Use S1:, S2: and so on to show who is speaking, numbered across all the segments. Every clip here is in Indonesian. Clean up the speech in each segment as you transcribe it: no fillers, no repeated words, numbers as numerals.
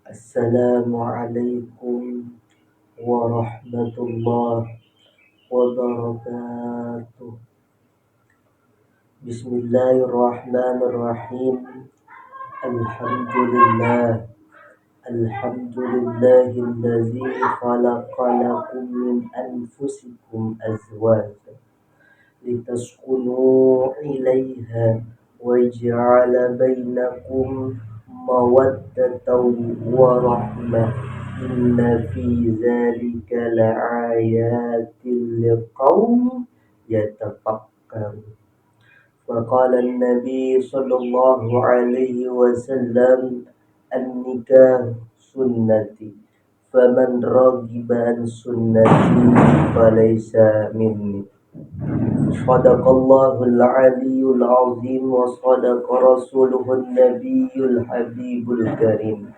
S1: Assalamualaikum warahmatullahi wabarakatuh. Bismillahirrahmanirrahim. Alhamdulillah. Alhamdulillahillazi khalaqalakum min anfusikum azwajan litaskunu ilaiha wa ja'ala bainakum mawaddatan wa rahmah. Inna fi dzalika laayatin liqaumin yatafakkarun. وقال النبي صلى الله عليه وسلم النكاح سنتي فمن رغب عن سنتي فليس مني. صدق الله العلي العظيم وصدق رسوله النبي الحبيب الكريم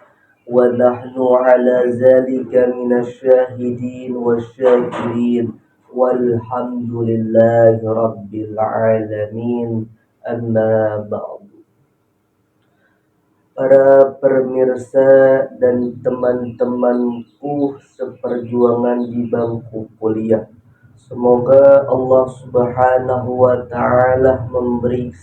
S1: ونحن على ذلك من الشاهدين والشاكرين walhamdulillahi rabbil alamin. Amma ba'du. Para pemirsa dan teman-temanku seperjuangan di bangku kuliah, semoga Allah Subhanahu wa ta'ala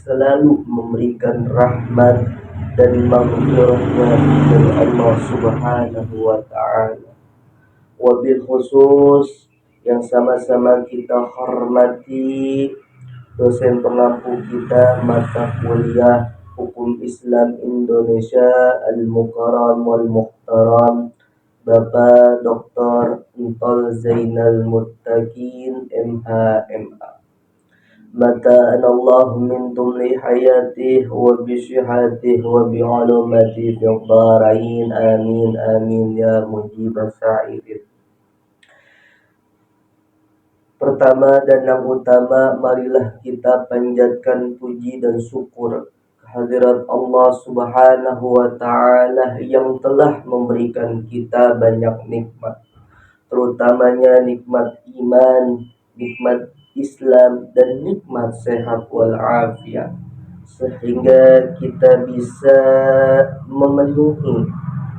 S1: selalu memberikan rahmat dan maghfirahnya dari Allah Subhanahu wa ta'ala. Wabil khusus yang sama-sama kita hormati dosen pengampu kita mata kuliah Hukum Islam Indonesia Al-Mukarram wal Muhtaram, Bapak Dr. Entol Zainal Muttaqin MH.MA. Mata anallahu min tumli hayatih wa bisyihatih wa bi'alumati fil dharain. Amin amin ya mujibas sa'idin. Pertama dan yang utama, marilah kita panjatkan puji dan syukur kehadirat Allah Subhanahu wa ta'ala yang telah memberikan kita banyak nikmat, terutamanya nikmat iman, nikmat Islam, dan nikmat sehat walafiat, sehingga kita bisa memenuhi,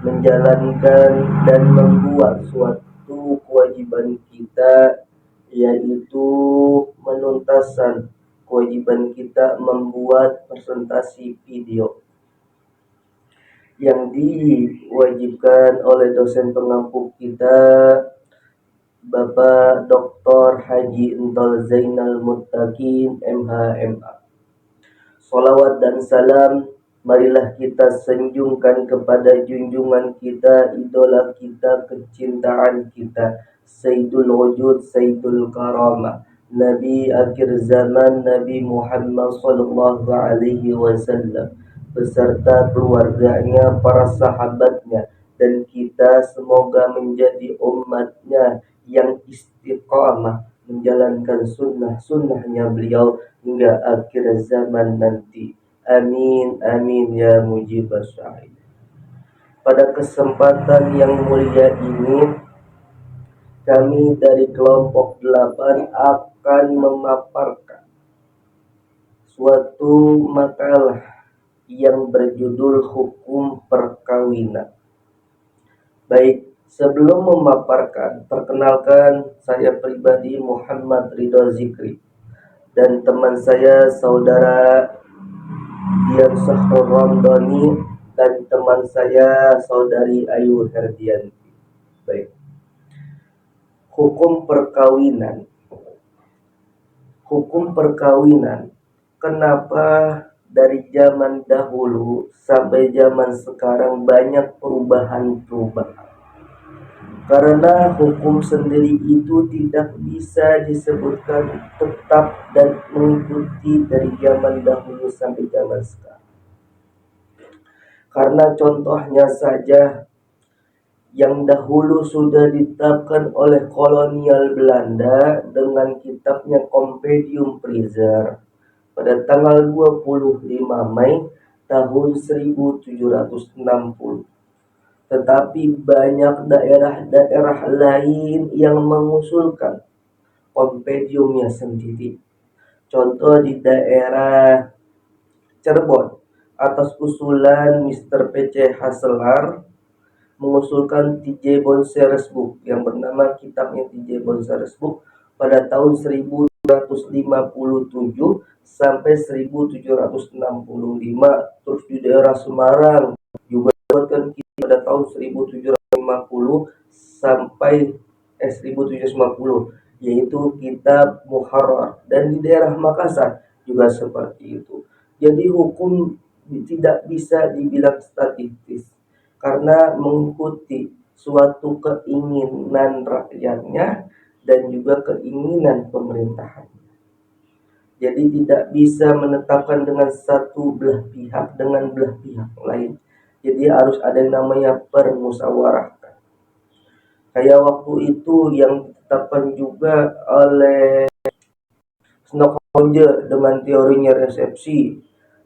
S1: menjalankan, dan membuat suatu kewajiban kita, yaitu menuntaskan kewajiban kita membuat presentasi video yang diwajibkan oleh dosen pengampu kita Bapak Dr. Haji Entol Zainal Muttaqin MH.MA. Salawat dan salam marilah kita sanjungkan kepada junjungan kita, idola kita, kecintaan kita, Sayyidul Wujud, Sayyidul Karamah, Nabi akhir zaman, Nabi Muhammad sallallahu alaihi wasallam, beserta keluarganya, para sahabatnya, dan kita semoga menjadi umatnya yang istiqamah menjalankan sunnahnya beliau hingga akhir zaman nanti. Amin amin ya mujibas sa'id. Pada kesempatan yang mulia ini, kami dari kelompok 8 akan memaparkan suatu makalah yang berjudul Hukum Perkawinan. Baik, sebelum memaparkan, perkenalkan saya pribadi Muhammad Ridho Zikri dan teman saya saudara Dian Sahrul Ramdhani dan teman saya saudari Ayu Herdianti. Baik. Hukum perkawinan. Hukum perkawinan. Kenapa dari zaman dahulu sampai zaman sekarang banyak perubahan-perubahan? Karena hukum sendiri itu tidak bisa disebutkan tetap dan mengikuti dari zaman dahulu sampai zaman sekarang. Karena contohnya saja, yang dahulu sudah ditetapkan oleh kolonial Belanda dengan kitabnya Compendium Prizzer pada tanggal 25 Mei tahun 1760. Tetapi banyak daerah-daerah lain yang mengusulkan kompendiumnya sendiri. Contoh di daerah Cirebon, atas usulan Mr. P.C. Hasselar, mengusulkan T.J. Bonser's Book yang bernama Kitabnya T.J. Bonser's Book pada tahun 1757 sampai 1765. Terus di daerah Semarang juga dibuatkan pada tahun 1750 sampai 1750, yaitu Kitab Muharrar, dan di daerah Makassar juga seperti itu. Jadi hukum tidak bisa dibilang statis karena mengikuti suatu keinginan rakyatnya dan juga keinginan pemerintahan. Jadi tidak bisa menetapkan dengan satu belah pihak dengan belah pihak lain. Jadi harus ada yang namanya permusyawarah. Kayak waktu itu yang ditetapkan juga oleh Snokhonje dengan teorinya resepsi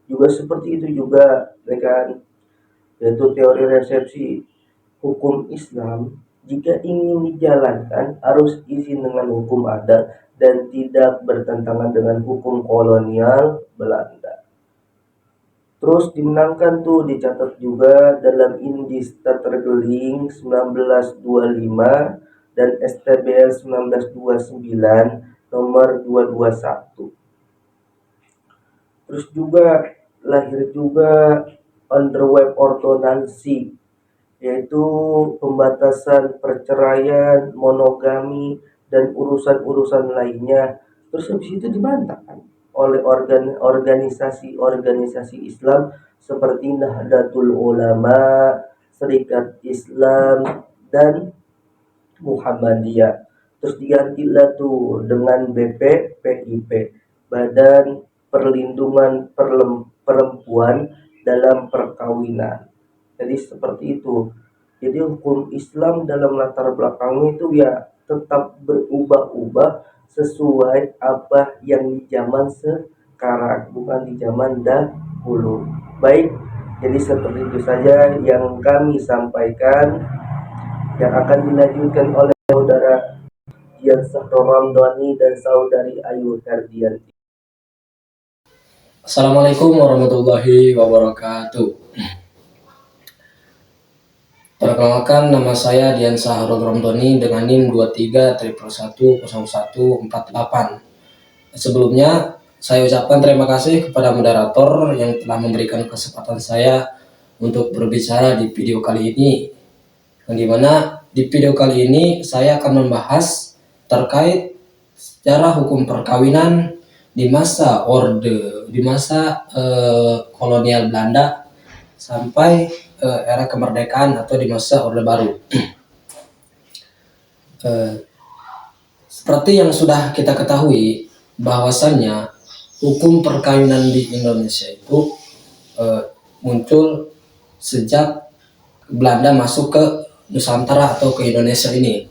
S1: juga seperti itu juga, ya kan? Yaitu teori resepsi. Hukum Islam jika ingin dijalankan harus izin dengan hukum adat dan tidak bertentangan dengan hukum kolonial Belanda. Terus dimenangkan tuh, dicatat juga dalam Indis Tergeling 1925 dan STBL 1929 nomor 221. Terus juga lahir juga Underweb Ordonansi, yaitu pembatasan perceraian, monogami, dan urusan-urusan lainnya. Terus habis itu dibantah kan oleh organisasi-organisasi Islam seperti Nahdlatul Ulama, Serikat Islam, dan Muhammadiyah. Terus digantilah tuh dengan BPPIP, Badan Perlindungan Perempuan dalam Perkawinan. Jadi seperti itu. Jadi hukum Islam dalam latar belakang itu ya tetap berubah-ubah sesuai apa yang di zaman sekarang, bukan di zaman dahulu. Baik, jadi seperti itu saja yang kami sampaikan, yang akan dilanjutkan oleh saudara Dian Sahro Ramdhani dan saudari Ayu Herdianti.
S2: Assalamualaikum warahmatullahi wabarakatuh. Perkenalkan, nama saya Dian Sahro Ramdhani dengan NIM 2311110148. Sebelumnya, saya ucapkan terima kasih kepada moderator yang telah memberikan kesempatan saya untuk berbicara di video kali ini. Yang dimana di video kali ini saya akan membahas terkait sejarah hukum perkawinan di masa kolonial Belanda sampai era kemerdekaan atau di masa Orde Baru. Seperti yang sudah kita ketahui bahwasannya hukum perkawinan di Indonesia itu muncul sejak Belanda masuk ke Nusantara atau ke Indonesia ini.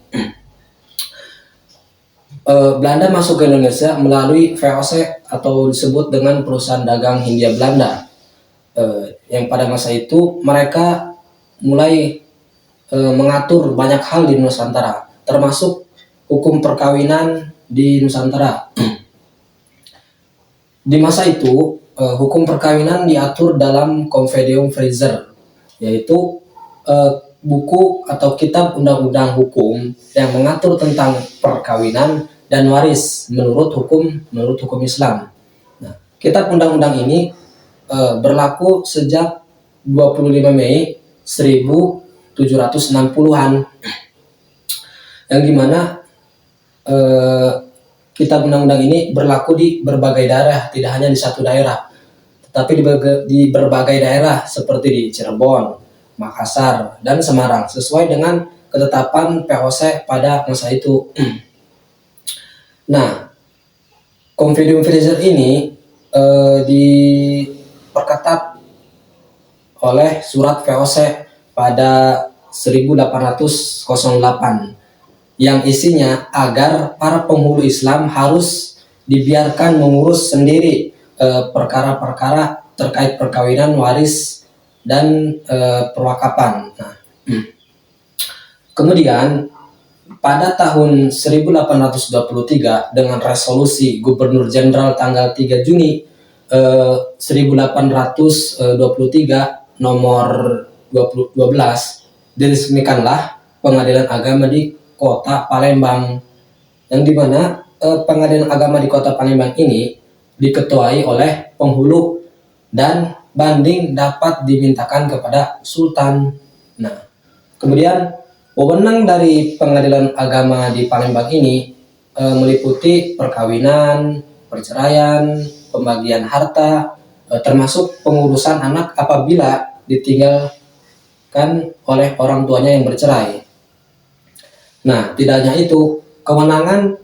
S2: Belanda masuk ke Indonesia melalui VOC atau disebut dengan Perusahaan Dagang Hindia Belanda, yang pada masa itu mereka mulai mengatur banyak hal di Nusantara, termasuk hukum perkawinan di Nusantara. Di masa itu hukum perkawinan diatur dalam Conventium Fraser, yaitu buku atau kitab undang-undang hukum yang mengatur tentang perkawinan dan waris menurut hukum Islam. Nah, kitab undang-undang ini berlaku sejak 25 Mei 1760-an, yang dimana kitab undang-undang ini berlaku di berbagai daerah, tidak hanya di satu daerah, tetapi di berbagai daerah seperti di Cirebon, Makassar, dan Semarang, sesuai dengan ketetapan VOC pada masa itu. Nah, Conventium Fraser ini diperketat oleh surat VOC pada 1808 yang isinya agar para penghulu Islam harus dibiarkan mengurus sendiri perkara-perkara terkait perkawinan, waris, dan perwakapan. Nah, kemudian pada tahun 1823 dengan resolusi Gubernur Jenderal tanggal 3 Juni 1823 nomor 12 diresmikanlah pengadilan agama di kota Palembang, yang dimana pengadilan agama di kota Palembang ini diketuai oleh penghulu dan banding dapat dimintakan kepada sultan. Nah, kemudian wewenang dari pengadilan agama di Palembang ini meliputi perkawinan, perceraian, pembagian harta, termasuk pengurusan anak apabila ditinggalkan oleh orang tuanya yang bercerai. Nah, tidak hanya itu, kewenangan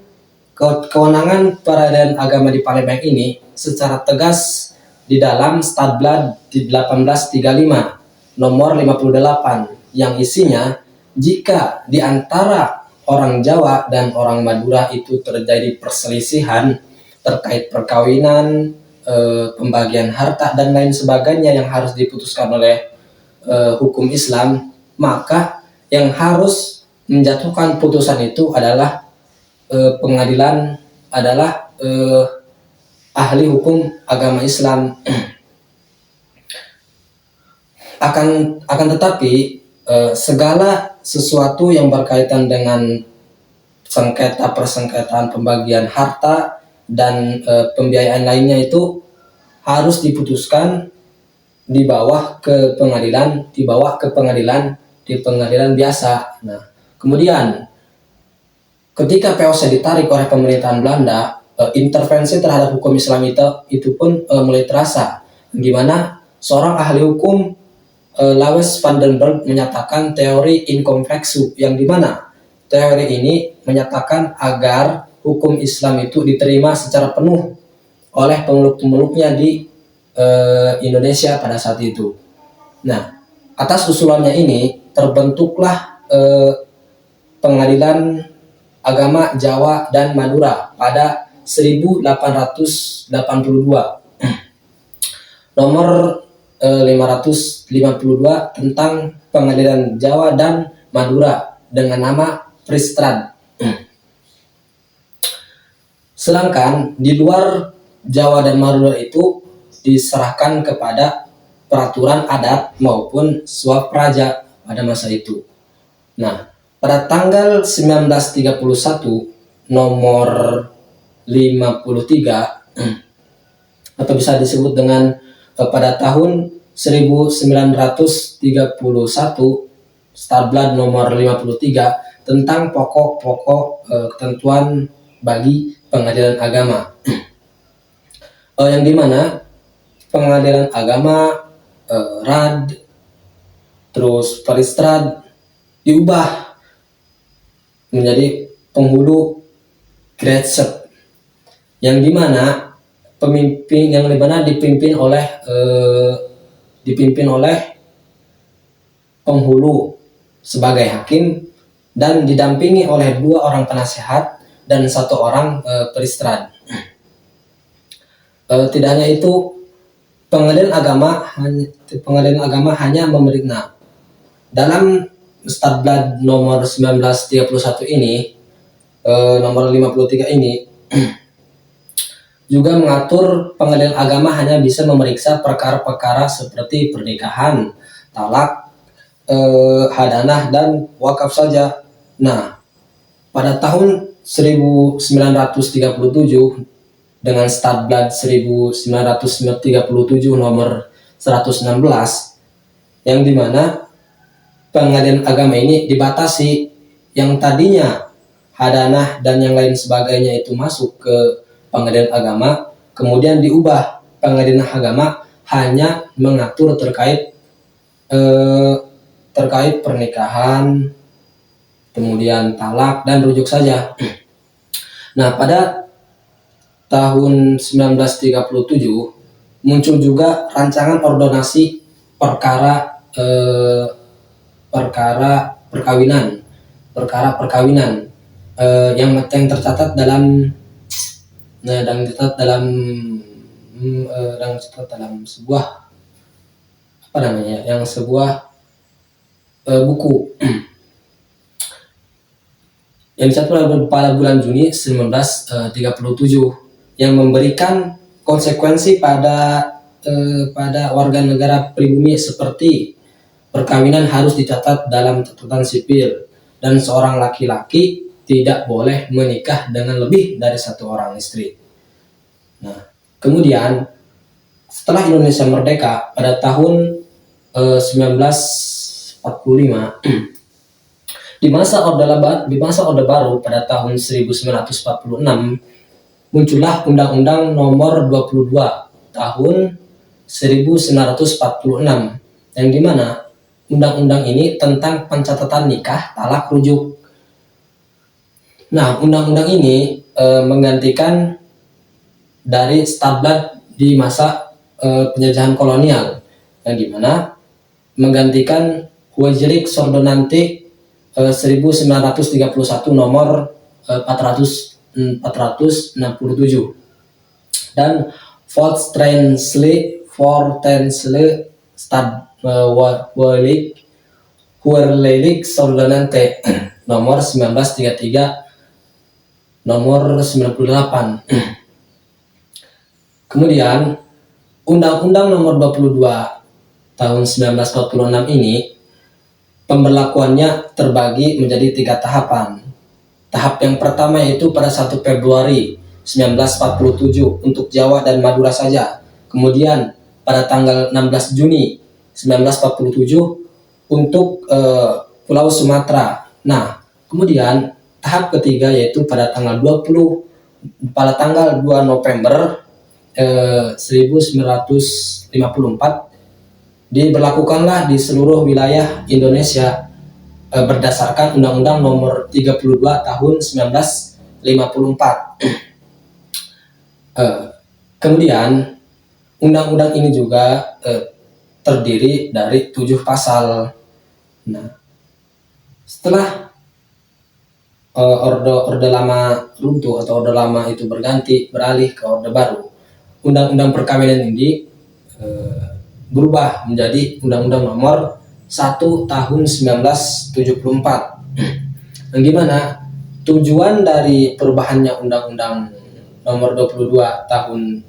S2: peradilan agama di Palembang ini secara tegas di dalam Stadblad di 1835 nomor 58 yang isinya, jika di antara orang Jawa dan orang Madura itu terjadi perselisihan terkait perkawinan, pembagian harta dan lain sebagainya yang harus diputuskan oleh hukum Islam, maka yang harus menjatuhkan putusan itu adalah pengadilan, adalah ahli hukum agama Islam. akan tetapi segala sesuatu yang berkaitan dengan persengketaan pembagian harta dan pembiayaan lainnya itu harus diputuskan di bawah ke pengadilan biasa. Nah, kemudian ketika POC ditarik oleh pemerintahan Belanda, intervensi terhadap hukum Islam itu pun mulai terasa, di mana seorang ahli hukum Lawes van den Berg menyatakan teori inconvexu, yang dimana teori ini menyatakan agar hukum Islam itu diterima secara penuh oleh pemeluk-pemeluknya di Indonesia pada saat itu. Nah, atas usulannya ini terbentuklah pengadilan agama Jawa dan Madura pada 1882 nomor 552 tentang pengadilan Jawa dan Madura dengan nama Pristrad. Sedangkan di luar Jawa dan Madura itu diserahkan kepada peraturan adat maupun swapraja pada masa itu. Nah, pada tanggal 1931 nomor 53 atau bisa disebut dengan pada tahun 1931 Stadblad nomor 53 tentang pokok-pokok ketentuan bagi pengadilan agama, yang dimana pengadilan agama Rad terus Peristrad diubah menjadi penghulu Gretset, yang dimana dipimpin oleh penghulu sebagai hakim dan didampingi oleh 2 orang penasehat dan 1 orang peristrad. Tidak hanya itu, pengadilan agama hanya memberikan dalam Stadblad nomor 1931 ini, nomor 53 ini juga mengatur pengadilan agama hanya bisa memeriksa perkara-perkara seperti pernikahan, talak, hadanah, dan wakaf saja. Nah, pada tahun 1937 dengan Stadblad 1937 nomor 116, yang dimana pengadilan agama ini dibatasi, yang tadinya hadanah dan yang lain sebagainya itu masuk ke pengadilan agama, kemudian diubah pengadilan agama hanya mengatur terkait pernikahan, kemudian talak dan rujuk saja. Nah, pada tahun 1937 muncul juga rancangan ordonasi perkara perkawinan yang tercatat dalam sebuah buku yang dicatat pada bulan Juni 1937 yang memberikan konsekuensi pada warga negara pribumi seperti perkawinan harus dicatat dalam catatan sipil, dan seorang laki-laki tidak boleh menikah dengan lebih dari satu orang istri. Nah, kemudian setelah Indonesia merdeka pada tahun 1945, di masa Orde Baru pada tahun 1946 muncullah Undang-Undang Nomor 22 tahun 1946, yang dimana undang-undang ini tentang pencatatan nikah talak rujuk. Nah, undang-undang ini menggantikan dari Stadblad di masa penjajahan kolonial, yang dimana menggantikan Wetgelijk-Ordonnance 1931 nomor 467 dan Volksrechtliche Stadwetgelijk-Ordonnance nomor 1933 nomor 98. Kemudian Undang-Undang Nomor 22 tahun 1946 ini pemberlakuannya terbagi menjadi 3 tahapan. Tahap yang pertama yaitu pada 1 Februari 1947 untuk Jawa dan Madura saja. Kemudian pada tanggal 16 Juni 1947 untuk Pulau Sumatera. Nah, kemudian tahap ketiga yaitu pada tanggal 2 November 1954 diberlakukanlah di seluruh wilayah Indonesia berdasarkan Undang-Undang Nomor 32 tahun 1954. Kemudian undang-undang ini juga terdiri dari 7 pasal. Nah, setelah orde lama runtuh atau orde lama itu beralih ke orde baru, undang-undang perkawinan ini berubah menjadi Undang-Undang Nomor 1 tahun 1974, yang dimana tujuan dari perubahannya Undang-Undang Nomor 22 tahun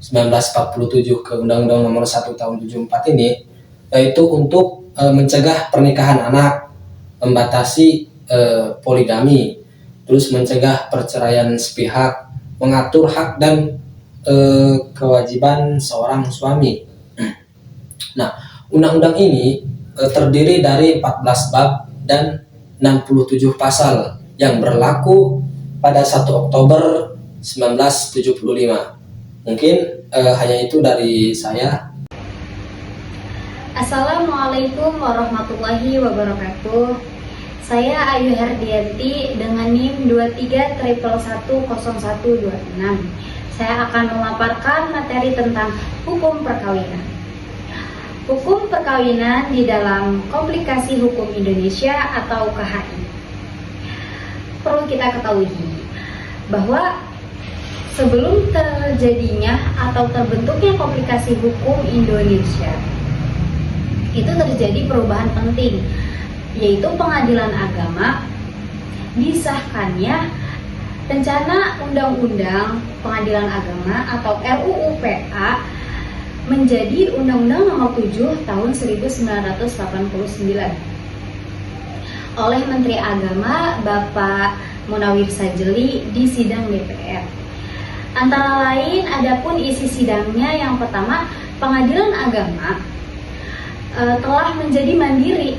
S2: 1947 ke Undang-Undang Nomor 1 tahun 74 ini yaitu untuk mencegah pernikahan anak, membatasi poligami, terus mencegah perceraian sepihak, mengatur hak dan kewajiban seorang suami. Nah, undang-undang ini terdiri dari 14 bab dan 67 pasal yang berlaku pada 1 Oktober 1975. Mungkin hanya itu dari saya.
S3: Assalamualaikum warahmatullahi wabarakatuh. Saya Ayu Herdianti dengan NIM 23111126. Saya akan memaparkan materi tentang hukum perkawinan. Hukum perkawinan di dalam Komplikasi Hukum Indonesia atau KHI. Perlu kita ketahui bahwa sebelum terjadinya atau terbentuknya Komplikasi Hukum Indonesia, itu terjadi perubahan penting, yaitu pengadilan agama disahkannya rencana Undang-Undang Pengadilan Agama atau RUU PA menjadi Undang-Undang Nomor 7 Tahun 1989 oleh Menteri Agama Bapak Munawir Sajeli di sidang DPR. Antara lain adapun isi sidangnya, yang pertama, Pengadilan Agama telah menjadi mandiri,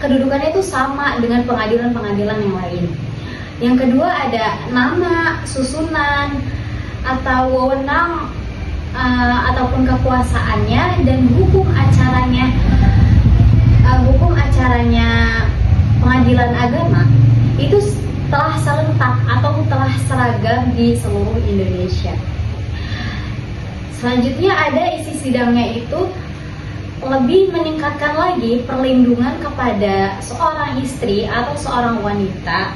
S3: kedudukannya itu sama dengan pengadilan-pengadilan yang lain. Yang kedua, ada nama, susunan, atau wewenang ataupun kekuasaannya dan hukum acaranya pengadilan agama itu telah serentak atau telah seragam di seluruh Indonesia. Selanjutnya ada isi sidangnya itu lebih meningkatkan lagi perlindungan kepada seorang istri atau seorang wanita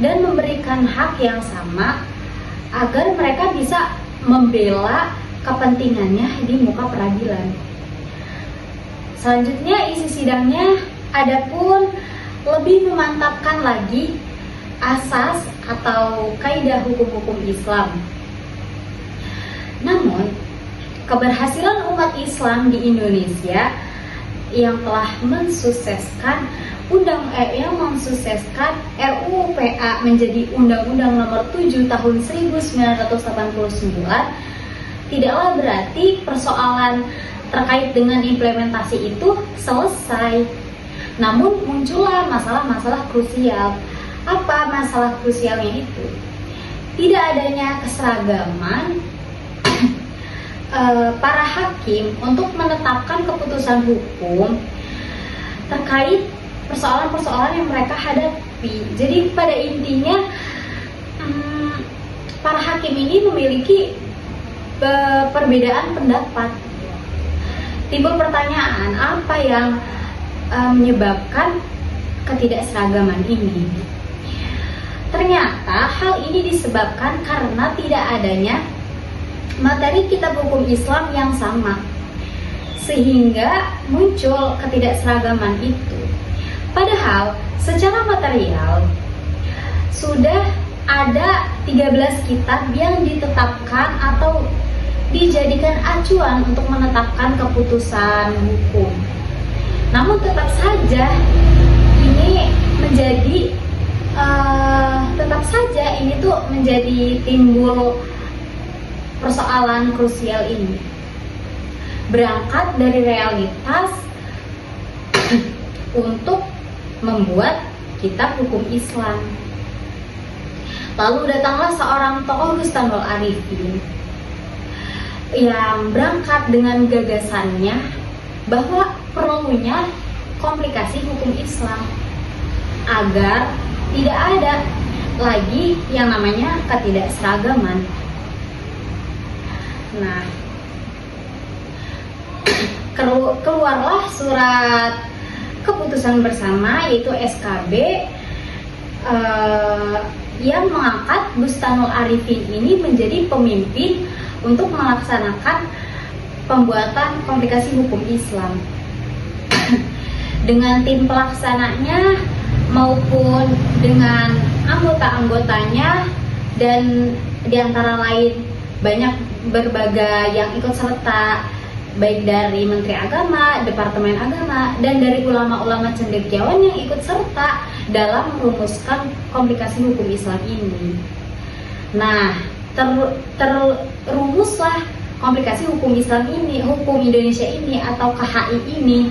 S3: dan memberikan hak yang sama agar mereka bisa membela kepentingannya di muka peradilan. Selanjutnya isi sidangnya adapun lebih memantapkan lagi asas atau kaidah hukum-hukum Islam. Namun, keberhasilan umat Islam di Indonesia yang telah mensukseskan RUU PA menjadi Undang-Undang Nomor 7 Tahun 1989 tidaklah berarti persoalan terkait dengan implementasi itu selesai. Namun muncullah masalah-masalah krusial. Apa masalah krusialnya itu? Tidak adanya keseragaman para hakim untuk menetapkan keputusan hukum terkait persoalan-persoalan yang mereka hadapi. Jadi pada intinya para hakim ini memiliki perbedaan pendapat. Timbul pertanyaan, apa yang menyebabkan ketidakseragaman ini? Ternyata hal ini disebabkan karena tidak adanya materi kitab hukum Islam yang sama, sehingga muncul ketidakseragaman itu. Padahal secara material sudah ada 13 kitab yang ditetapkan atau dijadikan acuan untuk menetapkan keputusan hukum. Namun tetap saja ini menjadi timbul persoalan krusial ini. Berangkat dari realitas untuk membuat kitab hukum Islam. Lalu datanglah seorang tokoh Bustanul Arifin yang berangkat dengan gagasannya bahwa perlunya komplikasi hukum Islam agar tidak ada lagi yang namanya ketidakseragaman. Nah, keluarlah surat keputusan bersama yaitu SKB yang mengangkat Bustanul Arifin ini menjadi pemimpin untuk melaksanakan pembuatan komplikasi hukum Islam. Dengan tim pelaksananya maupun dengan anggota-anggotanya, dan diantara lain banyak berbagai yang ikut serta, baik dari Menteri Agama, Departemen Agama, dan dari ulama-ulama cendekiawan yang ikut serta dalam merumuskan komplikasi hukum Islam ini. Nah, terumuslah komplikasi hukum Islam ini, hukum Indonesia ini atau KHI ini.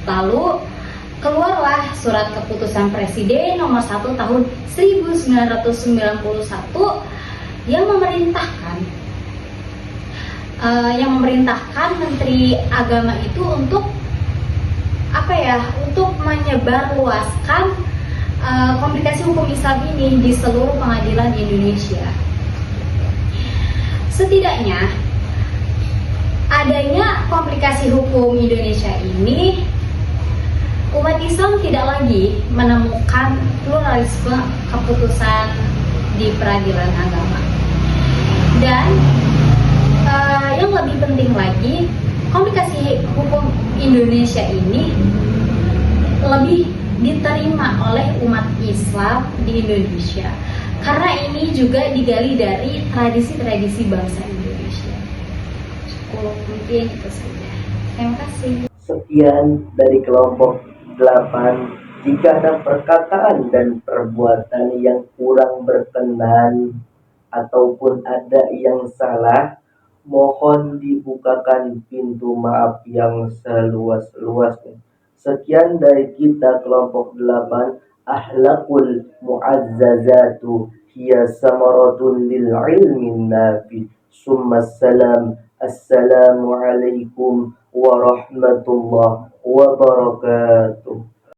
S3: Lalu keluarlah surat keputusan Presiden nomor 1 tahun 1991 yang memerintahkan Menteri Agama itu untuk untuk menyebarluaskan komplikasi hukum Islam ini di seluruh pengadilan di Indonesia. Setidaknya adanya komplikasi hukum Indonesia ini, umat Islam tidak lagi menemukan pluralisme keputusan di peradilan agama. Dan yang lebih penting lagi, komplikasi hukum Indonesia ini lebih diterima oleh umat Islam di Indonesia karena ini juga digali dari tradisi-tradisi bangsa Indonesia. Cukup, mungkin itu saja. Terima kasih.
S1: Sekian dari kelompok 8. Jika ada perkataan dan perbuatan yang kurang berkenan ataupun ada yang salah, mohon dibukakan pintu maaf yang seluas-luasnya. Sekian dari kita kelompok 8. Ahlakul mu'azzazatu hiya samaratun lil ilmin nafi. Summa salam. Assalamualaikum warahmatullahi wabarakatuh.